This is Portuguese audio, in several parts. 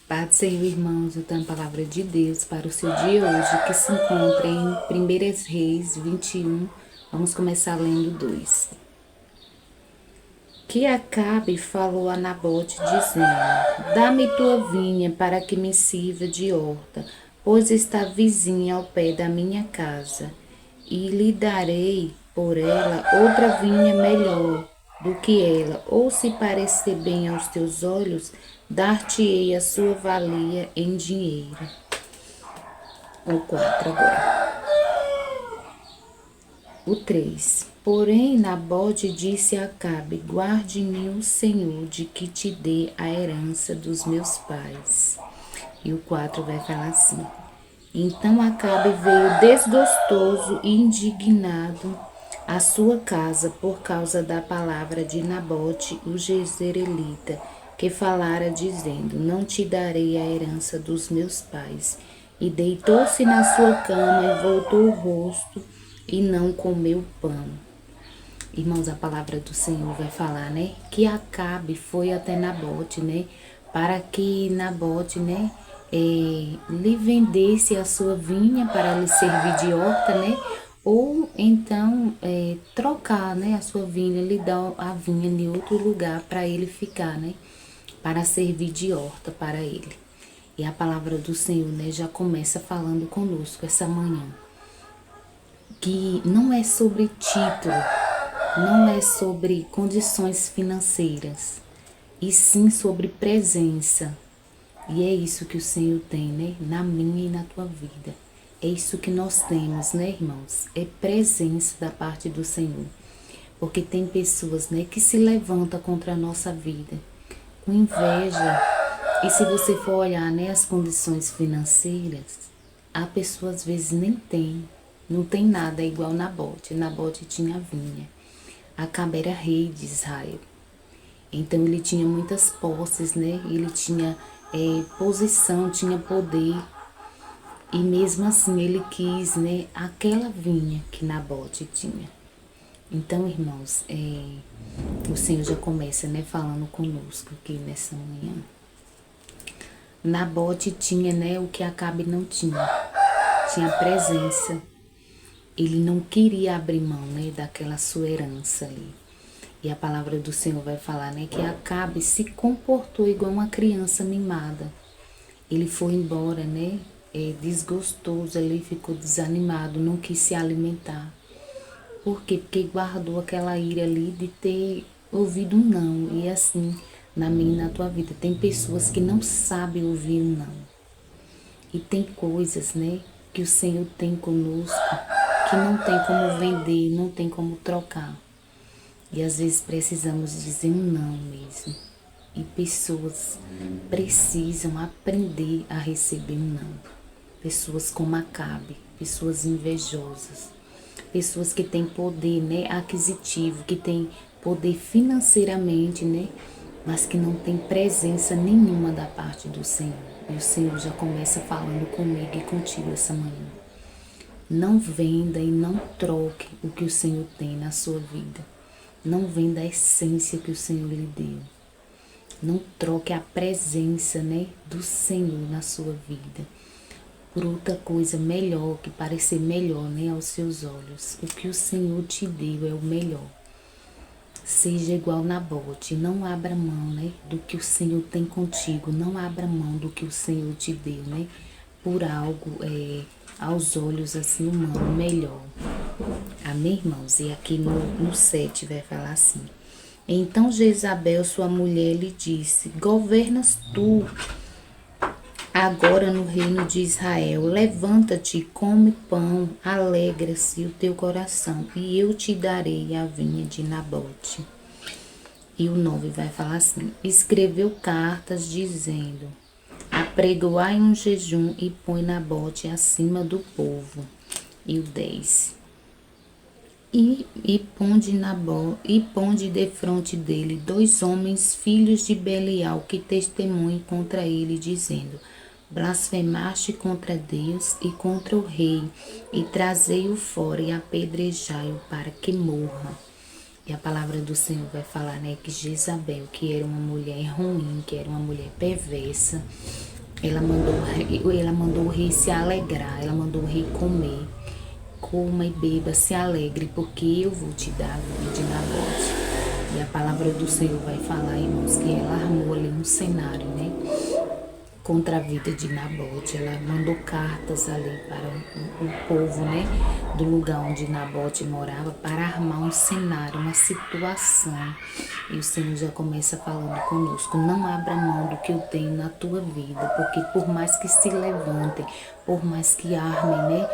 Paz do Senhor, irmãos, eu tenho a palavra de Deus para o seu dia hoje, que se encontra em 1 Reis 21. Vamos começar lendo 2. Que Acabe falou a Nabote, dizendo: Dá-me tua vinha para que me sirva de horta, pois está vizinha ao pé da minha casa, e lhe darei por ela outra vinha melhor do que ela, ou se parecer bem aos teus olhos, dar-te-ei a sua valia em dinheiro. O 4 agora. O 3. Porém, Nabote disse a Acabe: Guarde-me o Senhor de que te dê a herança dos meus pais. E o 4 vai falar assim: Então Acabe veio desgostoso e indignado à sua casa por causa da palavra de Nabote, o jezreelita, que falara dizendo: Não te darei a herança dos meus pais. E deitou-se na sua cama e voltou o rosto e não comeu pão. Irmãos, a palavra do Senhor vai falar, né? Que Acabe foi até Nabote, né? Para que Nabote, né? Lhe vendesse a sua vinha para lhe servir de horta, né? Ou então trocar, né? A sua vinha, lhe dar a vinha em outro lugar para ele ficar, né? Para servir de horta para ele. E a palavra do Senhor, né? Já começa falando conosco essa manhã. Que não é sobre título, não é sobre condições financeiras, e sim sobre presença. E é isso que o Senhor tem, né? Na minha e na tua vida. É isso que nós temos, né, irmãos? É presença da parte do Senhor. Porque tem pessoas, né, que se levantam contra a nossa vida, com inveja. E se você for olhar, né, as condições financeiras, a pessoa às vezes nem tem. Não tem nada, é igual Nabote. Nabote tinha vinha. Acabe era rei de Israel. Então ele tinha muitas posses, né? Ele tinha posição, tinha poder. E mesmo assim ele quis, né? Aquela vinha que Nabote tinha. Então, irmãos, o Senhor já começa, né? Falando conosco aqui nessa manhã. Nabote tinha, né? O que Acabe não tinha. Tinha presença. Ele não queria abrir mão, né? Daquela sua herança ali. E a palavra do Senhor vai falar, né, que Acabe se comportou igual uma criança mimada. Ele foi embora, né, desgostoso, ele ficou desanimado, não quis se alimentar. Por quê? Porque guardou aquela ira ali de ter ouvido um não. E assim, na minha e na tua vida, tem pessoas que não sabem ouvir um não. E tem coisas, né, que o Senhor tem conosco, que não tem como vender, não tem como trocar. E às vezes precisamos dizer um não mesmo. E pessoas precisam aprender a receber um não. Pessoas como Acabe, pessoas invejosas, pessoas que têm poder, né, aquisitivo, que têm poder financeiramente, né, mas que não têm presença nenhuma da parte do Senhor. E o Senhor já começa falando comigo e contigo essa manhã. Não venda e não troque o que o Senhor tem na sua vida. Não venda a essência que o Senhor lhe deu. Não troque a presença, né, do Senhor na sua vida por outra coisa melhor, que parecer melhor, né, aos seus olhos. O que o Senhor te deu é o melhor. Seja igual Nabote, não abra mão, né, do que o Senhor tem contigo. Não abra mão do que o Senhor te deu, né, por algo aos olhos assim humanos melhor. Amém, irmãos? E aqui no 7 vai falar assim: Então Jezabel, sua mulher, lhe disse: Governas tu agora no reino de Israel. Levanta-te, come pão, alegra-se o teu coração, e eu te darei a vinha de Nabote. E o 9 vai falar assim: Escreveu cartas dizendo: Apregoai um jejum e põe Nabote acima do povo. E o 10: E ponde defronte dele 2 homens, filhos de Belial, que testemunhem contra ele, dizendo: Blasfemaste contra Deus e contra o rei, e trazei-o fora e apedrejai-o para que morra. E a palavra do Senhor vai falar, né, que Jezabel, que era uma mulher ruim, que era uma mulher perversa, ela mandou o rei se alegrar, ela mandou o rei comer. Coma e beba, se alegre, porque eu vou te dar a vida de Nabote. E a palavra do Senhor vai falar, irmãos, que ela armou ali um cenário, né? Contra a vida de Nabote. Ela mandou cartas ali para o povo, né? Do lugar onde Nabote morava, para armar um cenário, uma situação. E o Senhor já começa falando conosco: não abra mão do que eu tenho na tua vida, porque por mais que se levantem, por mais que armem, né?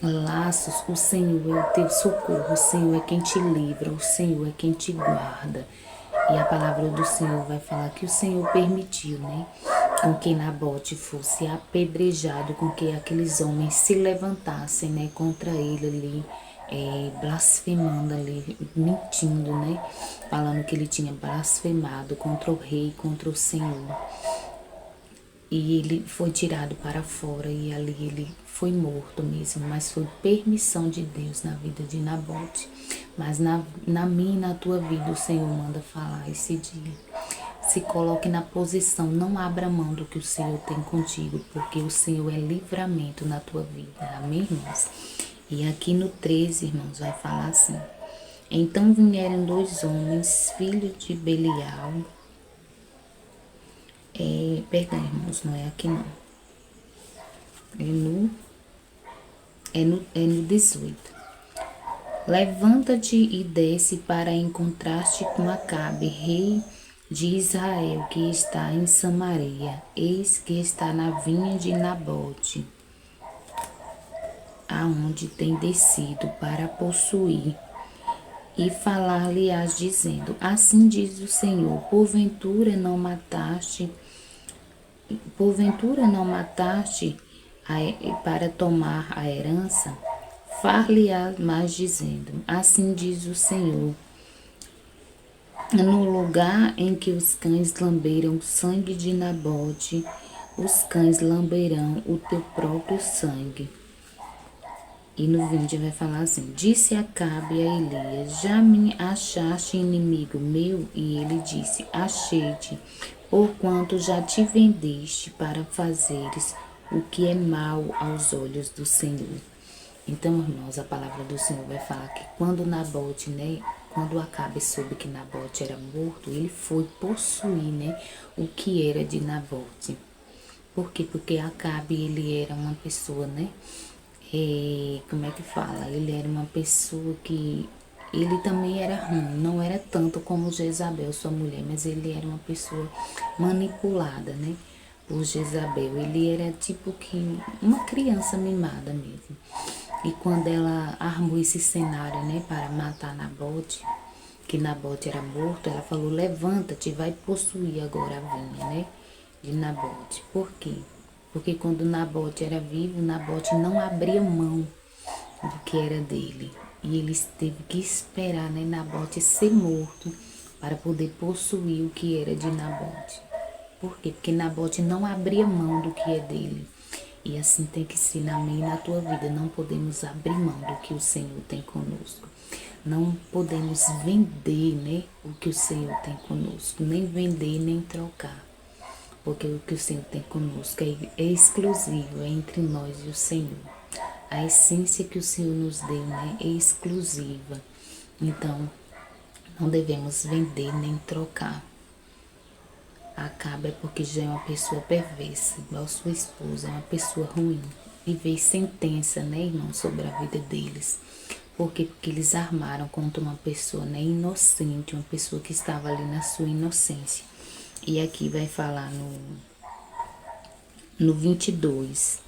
Laços, o Senhor é o teu socorro, o Senhor é quem te livra, o Senhor é quem te guarda. E a palavra do Senhor vai falar que o Senhor permitiu, né? Com que Nabote fosse apedrejado, com que aqueles homens se levantassem, né? Contra ele ali, blasfemando ali, mentindo, né? Falando que ele tinha blasfemado contra o rei, contra o Senhor. E ele foi tirado para fora e ali ele foi morto mesmo, mas foi permissão de Deus na vida de Nabote. Mas na minha e na tua vida o Senhor manda falar esse dia. Se coloque na posição, não abra mão do que o Senhor tem contigo, porque o Senhor é livramento na tua vida. Amém, irmãos? E aqui no 13, irmãos, vai falar assim: então vieram dois homens, filhos de Belial. Perdão, irmãos, não é aqui não. É no 18. Levanta-te e desce para encontrar-te com Acabe, rei de Israel, que está em Samaria. Eis que está na vinha de Nabote, aonde tem descido para possuir. E falar-lhe-ás dizendo: assim diz o Senhor, porventura não mataste para tomar a herança? Far-lhe-á mais dizendo: assim diz o Senhor, no lugar em que os cães lamberam o sangue de Nabote, os cães lamberão o teu próprio sangue. E no 20 vai falar assim: disse Acabe a Elias: já me achaste inimigo meu? E ele disse: achei-te, porquanto já te vendeste para fazeres o que é mal aos olhos do Senhor. Então, irmãos, a palavra do Senhor vai falar que quando Nabote, né, quando Acabe soube que Nabote era morto, ele foi possuir, né, o que era de Nabote. Por quê? Porque Acabe, ele era uma pessoa, né, como é que fala? Ele era uma pessoa que ele também era ruim, não era tanto como Jezabel, sua mulher, mas ele era uma pessoa manipulada, né, por Jezabel. Ele era tipo que uma criança mimada mesmo. E quando ela armou esse cenário, né, para matar Nabote, que Nabote era morto, ela falou: levanta-te, vai possuir agora a vinha, né, de Nabote. Por quê? Porque quando Nabote era vivo, Nabote não abria mão do que era dele. E ele teve que esperar, né, Nabote ser morto para poder possuir o que era de Nabote. Por quê? Porque Nabote não abria mão do que é dele. E assim tem que ser na minha e na tua vida. Não podemos abrir mão do que o Senhor tem conosco. Não podemos vender, né, o que o Senhor tem conosco. Nem vender, nem trocar. Porque o que o Senhor tem conosco é exclusivo, é entre nós e o Senhor. A essência que o Senhor nos deu, né, é exclusiva. Então, não devemos vender nem trocar. Acaba porque já é uma pessoa perversa, igual sua esposa, é uma pessoa ruim. E veio sentença, né, irmão, sobre a vida deles. Por quê? Porque eles armaram contra uma pessoa, né, inocente, uma pessoa que estava ali na sua inocência. E aqui vai falar no 22.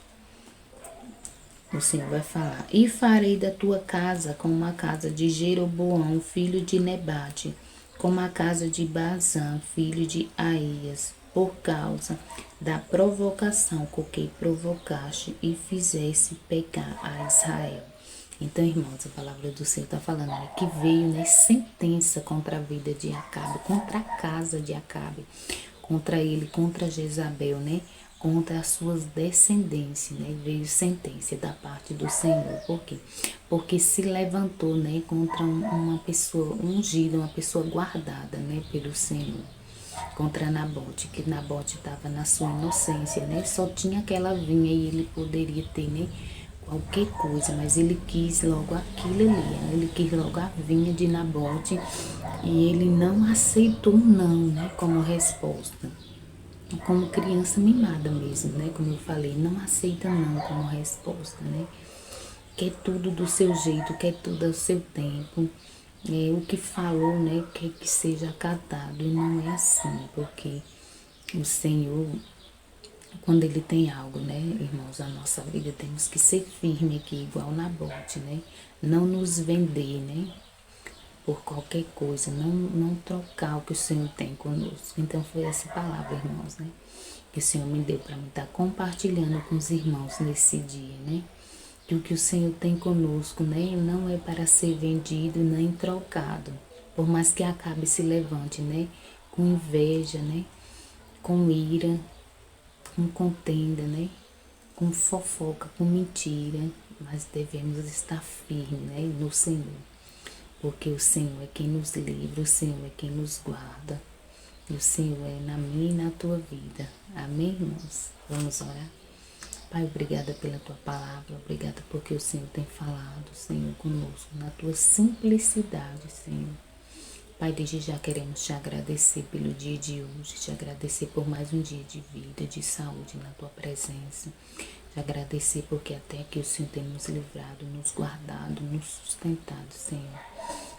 O Senhor vai falar: e farei da tua casa como a casa de Jeroboão, filho de Nebate, como a casa de Bazã, filho de Aías, por causa da provocação com que provocaste e fizesse pecar a Israel. Então, irmãos, a palavra do Senhor está falando, né, que veio, né, sentença contra a vida de Acabe, contra a casa de Acabe, contra ele, contra Jezabel, né, contra as suas descendências, né, veio sentença da parte do Senhor. Por quê? Porque se levantou, né, contra uma pessoa ungida, uma pessoa guardada, né, pelo Senhor. contra Nabote, que Nabote estava na sua inocência, né? Só tinha aquela vinha e ele poderia ter, né, qualquer coisa, mas ele quis logo aquilo ali, né? Ele quis logo a vinha de Nabote e ele não aceitou não, né, como resposta. Como criança mimada mesmo, né? Como eu falei, não aceita não como resposta, né? Quer tudo do seu jeito, quer tudo ao seu tempo. O que falou, né? Quer que seja acatado. E não é assim, porque o Senhor, quando Ele tem algo, né, irmãos, na nossa vida, temos que ser firme aqui, igual Nabote, né? Não nos vender, né? Por qualquer coisa, não trocar o que o Senhor tem conosco. Então foi essa palavra, irmãos, né? Que o Senhor me deu para me estar compartilhando com os irmãos nesse dia, né? Que o que o Senhor tem conosco, né? Não é para ser vendido nem trocado. Por mais que acabe se levante, né? Com inveja, né? Com ira, com contenda, né? Com fofoca, com mentira. Mas devemos estar firmes, né? No Senhor. Porque o Senhor é quem nos livra, o Senhor é quem nos guarda. E o Senhor é na minha e na tua vida. Amém, irmãos? Vamos orar? Pai, obrigada pela tua palavra, obrigada porque o Senhor tem falado, Senhor, conosco, na tua simplicidade, Senhor. Pai, desde já queremos te agradecer pelo dia de hoje, te agradecer por mais um dia de vida, de saúde na tua presença. Te agradecer porque até aqui o Senhor tem nos livrado, nos guardado, nos sustentado, Senhor.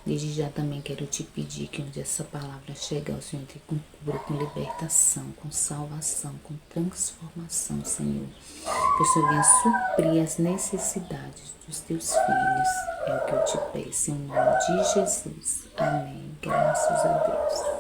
Desde já também quero te pedir que onde essa palavra chegar, o Senhor te cubra com libertação, com salvação, com transformação, Senhor. Que o Senhor venha suprir as necessidades dos teus filhos. É o que eu te peço em nome de Jesus. Amém. Graças a Deus.